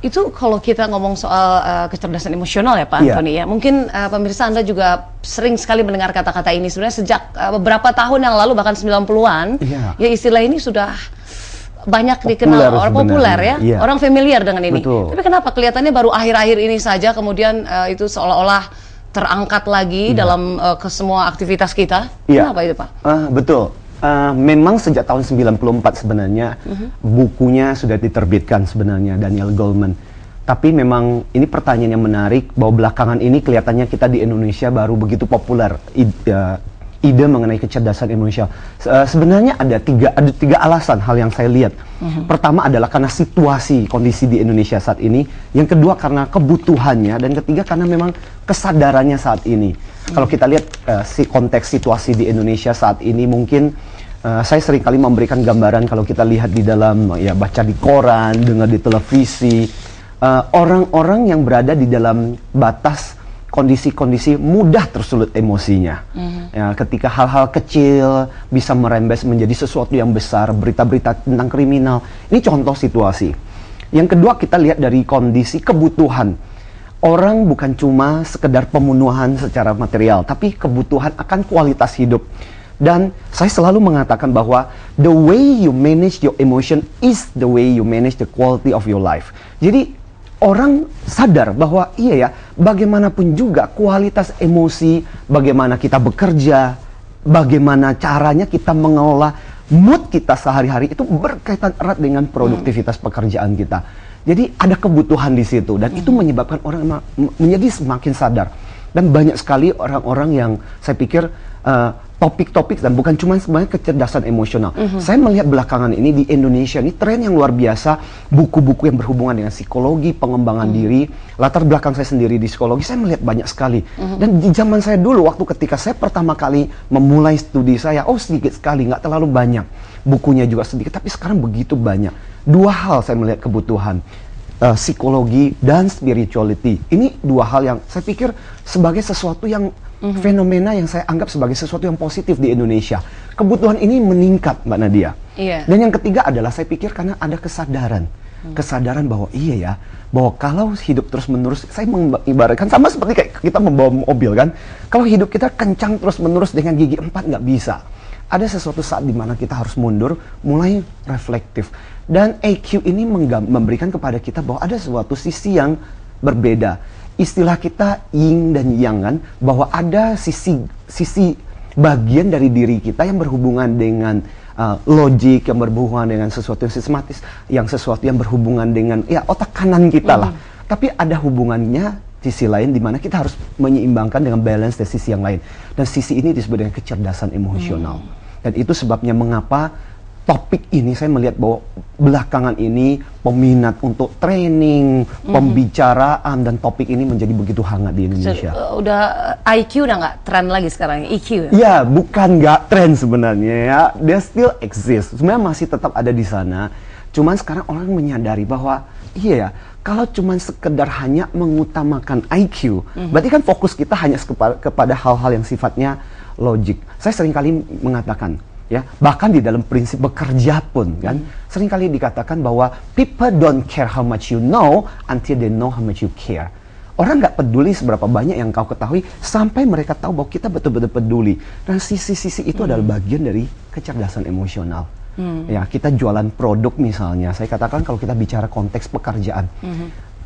Itu kalau kita ngomong soal kecerdasan emosional ya Pak Antoni ya, mungkin pemirsa Anda juga sering sekali mendengar kata-kata ini sebenarnya sejak beberapa tahun yang lalu, bahkan 90-an, ya istilah ini sudah banyak dikenal, orang populer ya, orang familiar dengan ini. Tapi kenapa kelihatannya baru akhir-akhir ini saja kemudian itu seolah-olah terangkat lagi dalam ke semua aktivitas kita? Kenapa itu Pak? Betul. Memang sejak tahun 94 sebenarnya bukunya sudah diterbitkan sebenarnya Daniel Goleman. Tapi memang ini pertanyaan yang menarik bahwa belakangan ini kelihatannya kita di Indonesia baru begitu populer ide mengenai kecerdasan emosional. Sebenarnya ada tiga alasan hal yang saya lihat. Pertama adalah karena situasi kondisi di Indonesia saat ini. Yang kedua karena kebutuhannya, dan ketiga karena memang kesadarannya saat ini. Kalau kita lihat konteks situasi di Indonesia saat ini, mungkin saya seringkali memberikan gambaran kalau kita lihat di dalam baca di koran, dengar di televisi, orang-orang yang berada di dalam batas kondisi-kondisi mudah tersulut emosinya. Ketika hal-hal kecil bisa merembes menjadi sesuatu yang besar, berita-berita tentang kriminal. Ini contoh situasi. Yang kedua kita lihat dari kondisi kebutuhan. Orang bukan cuma sekedar pemenuhan secara material, tapi kebutuhan akan kualitas hidup. Dan saya selalu mengatakan bahwa the way you manage your emotion is the way you manage the quality of your life. Jadi orang sadar bahwa iya ya, bagaimanapun juga kualitas emosi, bagaimana kita bekerja, bagaimana caranya kita mengelola mood kita sehari-hari itu berkaitan erat dengan produktivitas pekerjaan kita. Jadi ada kebutuhan di situ, dan itu menyebabkan orang menjadi semakin sadar. Dan banyak sekali orang-orang yang saya pikir topik-topik, dan bukan cuma sebenarnya kecerdasan emosional. Saya melihat belakangan ini di Indonesia ini tren yang luar biasa, buku-buku yang berhubungan dengan psikologi, pengembangan diri. Latar belakang saya sendiri di psikologi, saya melihat banyak sekali. Dan di zaman saya dulu, waktu ketika saya pertama kali memulai studi saya, sedikit sekali, nggak terlalu banyak. Bukunya juga sedikit, tapi sekarang begitu banyak. Dua hal saya melihat kebutuhan, psikologi dan spirituality. Ini dua hal yang saya pikir sebagai sesuatu yang fenomena yang saya anggap sebagai sesuatu yang positif di Indonesia. Kebutuhan ini meningkat, Mbak Nadia. Dan yang ketiga adalah saya pikir karena ada kesadaran. Kesadaran bahwa iya ya, bahwa kalau hidup terus-menerus, saya mengibaratkan sama seperti kayak kita membawa mobil kan. Kalau hidup kita kencang terus-menerus dengan gigi 4 nggak bisa. Ada sesuatu saat dimana kita harus mundur, mulai reflektif. Dan EQ ini memberikan kepada kita bahwa ada suatu sisi yang berbeda. Istilah kita yin dan yang kan, bahwa ada sisi bagian dari diri kita yang berhubungan dengan logik, yang berhubungan dengan sesuatu yang sistematis, yang sesuatu yang berhubungan dengan otak kanan kita lah. Tapi ada hubungannya sisi lain di mana kita harus menyeimbangkan dengan balance dari sisi yang lain. Dan sisi ini disebut dengan kecerdasan emosional. Dan itu sebabnya mengapa topik ini saya melihat bahwa belakangan ini peminat untuk training, pembicaraan, dan topik ini menjadi begitu hangat di Indonesia. Udah IQ udah nggak tren lagi sekarang, EQ? Ya, bukan nggak tren sebenarnya ya. Dia still exist. Sebenarnya masih tetap ada di sana. Cuman sekarang orang menyadari bahwa iya ya, kalau cuman sekedar hanya mengutamakan IQ, berarti kan fokus kita hanya kepada hal-hal yang sifatnya logik. Saya seringkali mengatakan, ya, bahkan di dalam prinsip bekerja pun kan seringkali dikatakan bahwa people don't care how much you know until they know how much you care. Orang nggak peduli seberapa banyak yang kau ketahui sampai mereka tahu bahwa kita betul-betul peduli. Dan sisi-sisi itu adalah bagian dari kecerdasan emosional. Ya, kita jualan produk misalnya, saya katakan kalau kita bicara konteks pekerjaan,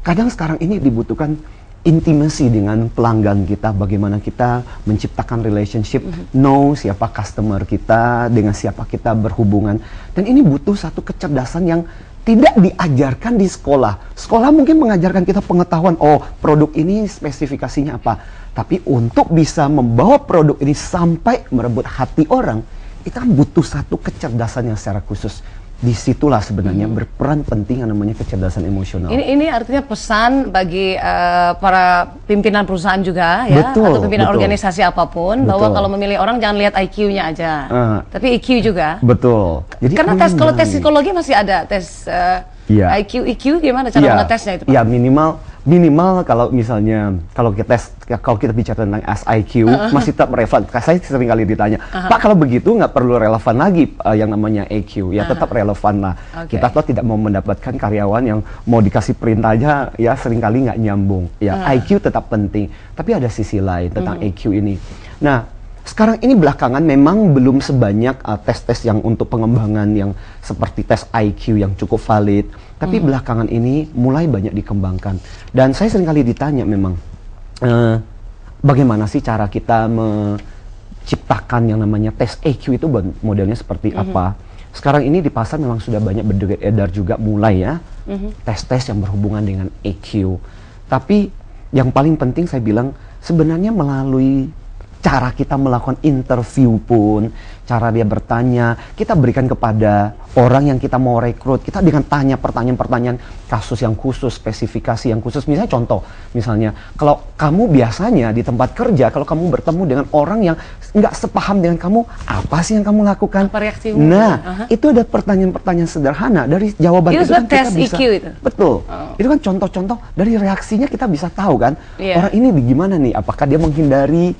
kadang sekarang ini dibutuhkan intimasi dengan pelanggan kita, bagaimana kita menciptakan relationship, know siapa customer kita, dengan siapa kita berhubungan. Dan ini butuh satu kecerdasan yang tidak diajarkan di sekolah. Sekolah mungkin mengajarkan kita pengetahuan, produk ini spesifikasinya apa. Tapi untuk bisa membawa produk ini sampai merebut hati orang, itu kan butuh satu kecerdasan yang secara khusus. Disitulah sebenarnya berperan penting yang namanya kecerdasan emosional. Ini artinya pesan bagi para pimpinan perusahaan juga ya, atau pimpinan organisasi apapun, bahwa kalau memilih orang jangan lihat IQ-nya aja, tapi EQ juga. Betul. Jadi karena kalau tes psikologi masih ada tes IQ, EQ gimana cara mengetesnya itu Pak? Ya minimal minimal kalau misalnya kalau kita bicara tentang SIQ masih tetap relevan. Saya sering kali ditanya, Pak kalau begitu nggak perlu relevan lagi yang namanya EQ, ya tetap relevan lah. Kita tuh tidak mau mendapatkan karyawan yang mau dikasih perintah aja ya seringkali nggak nyambung. Ya IQ tetap penting, tapi ada sisi lain tentang EQ ini. Nah, sekarang ini belakangan memang belum sebanyak tes-tes yang untuk pengembangan yang seperti tes IQ yang cukup valid. Tapi belakangan ini mulai banyak dikembangkan. Dan saya seringkali ditanya memang, bagaimana sih cara kita menciptakan yang namanya tes EQ itu modelnya seperti apa? Sekarang ini di pasar memang sudah banyak beredar juga mulai ya, tes-tes yang berhubungan dengan EQ. Tapi yang paling penting saya bilang, sebenarnya melalui cara kita melakukan interview pun, cara dia bertanya, kita berikan kepada orang yang kita mau rekrut, kita dengan tanya pertanyaan-pertanyaan kasus yang khusus, spesifikasi yang khusus. Misalnya contoh, misalnya kalau kamu biasanya di tempat kerja, kalau kamu bertemu dengan orang yang nggak sepaham dengan kamu, apa sih yang kamu lakukan? Apa reaksimu? Nah, itu ada pertanyaan-pertanyaan sederhana dari jawaban itu kan tes kita bisa, EQ itu? Betul. Itu kan contoh-contoh dari reaksinya kita bisa tahu kan, orang ini gimana nih? Apakah dia menghindari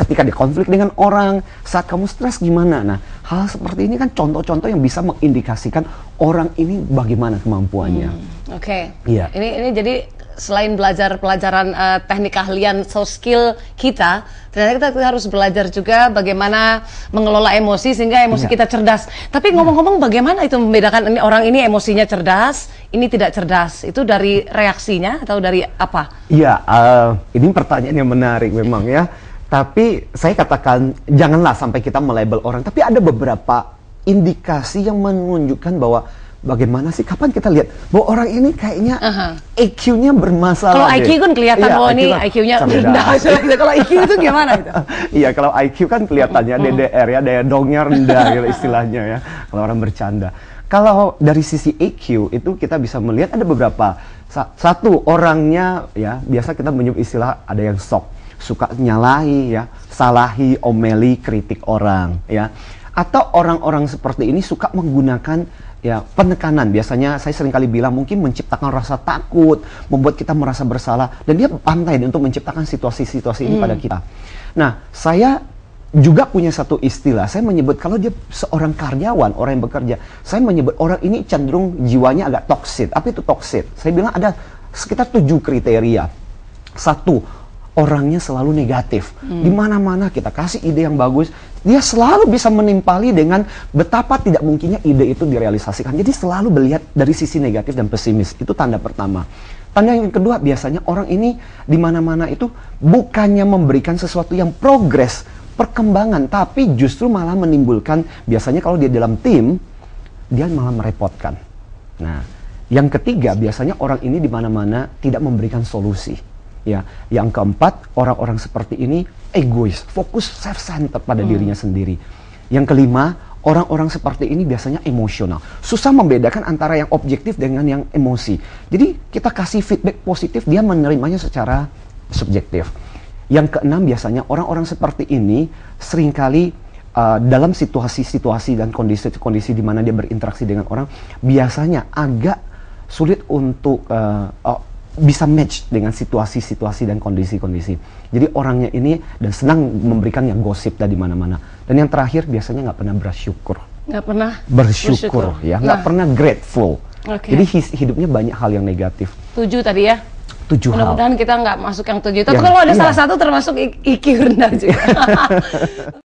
ketika dia konflik dengan orang, saat kamu stres gimana? Nah, hal seperti ini kan contoh-contoh yang bisa mengindikasikan orang ini bagaimana kemampuannya. Oke. Iya. Ini jadi selain belajar pelajaran teknik keahlian soft skill kita, ternyata kita harus belajar juga bagaimana mengelola emosi sehingga emosi kita cerdas. Tapi ngomong-ngomong, bagaimana itu membedakan ini orang ini emosinya cerdas, ini tidak cerdas? Itu dari reaksinya atau dari apa? Iya, ini pertanyaan yang menarik memang ya. Tapi saya katakan janganlah sampai kita melabel orang. Tapi ada beberapa indikasi yang menunjukkan bahwa bagaimana sih, kapan kita lihat bahwa orang ini kayaknya IQ-nya bermasalah. Kalau IQ kan kelihatan bahwa ini IQ-nya rendah. Kalau IQ itu gimana itu? Iya, kalau IQ kan kelihatannya DDR ya, daya dongnya rendah gitu istilahnya ya, kalau orang bercanda. Kalau dari sisi IQ itu kita bisa melihat ada beberapa. Satu, orangnya ya, biasa kita menyebut istilah ada yang sok, suka nyalahi ya, salahi, omeli, kritik orang ya. Atau orang-orang seperti ini suka menggunakan ya penekanan. Biasanya saya sering kali bilang mungkin menciptakan rasa takut, membuat kita merasa bersalah, dan dia pandai untuk menciptakan situasi-situasi ini pada kita. Nah, saya juga punya satu istilah, saya menyebut kalau dia seorang karyawan, orang yang bekerja, saya menyebut orang ini cenderung jiwanya agak toxic. Apa itu toxic? Saya bilang ada sekitar 7 kriteria. Satu, orangnya selalu negatif. Di mana-mana kita kasih ide yang bagus, dia selalu bisa menimpali dengan betapa tidak mungkinnya ide itu direalisasikan. Jadi selalu melihat dari sisi negatif dan pesimis. Itu tanda pertama. Tanda yang kedua, biasanya orang ini di mana-mana itu bukannya memberikan sesuatu yang progres, perkembangan, tapi justru malah menimbulkan, biasanya kalau dia dalam tim, dia malah merepotkan. Nah, yang ketiga, biasanya orang ini di mana-mana tidak memberikan solusi. Ya, yang keempat, orang-orang seperti ini egois, fokus self-centered pada dirinya sendiri. Yang kelima, orang-orang seperti ini biasanya emosional, susah membedakan antara yang objektif dengan yang emosi. Jadi kita kasih feedback positif, dia menerimanya secara subjektif. Yang keenam, biasanya orang-orang seperti ini seringkali dalam situasi-situasi dan kondisi-kondisi di mana dia berinteraksi dengan orang, biasanya agak sulit untuk bisa match dengan situasi-situasi dan kondisi-kondisi. Jadi orangnya ini dan senang memberikan yang gosip di mana-mana. Dan yang terakhir biasanya nggak pernah bersyukur. Nggak pernah bersyukur ya, nggak pernah grateful. Jadi hidupnya banyak hal yang negatif. 7 tadi ya? 7 hal. Mudah-mudahan kita nggak masuk yang 7. Tapi kalau ada salah satu termasuk IQ rendah juga.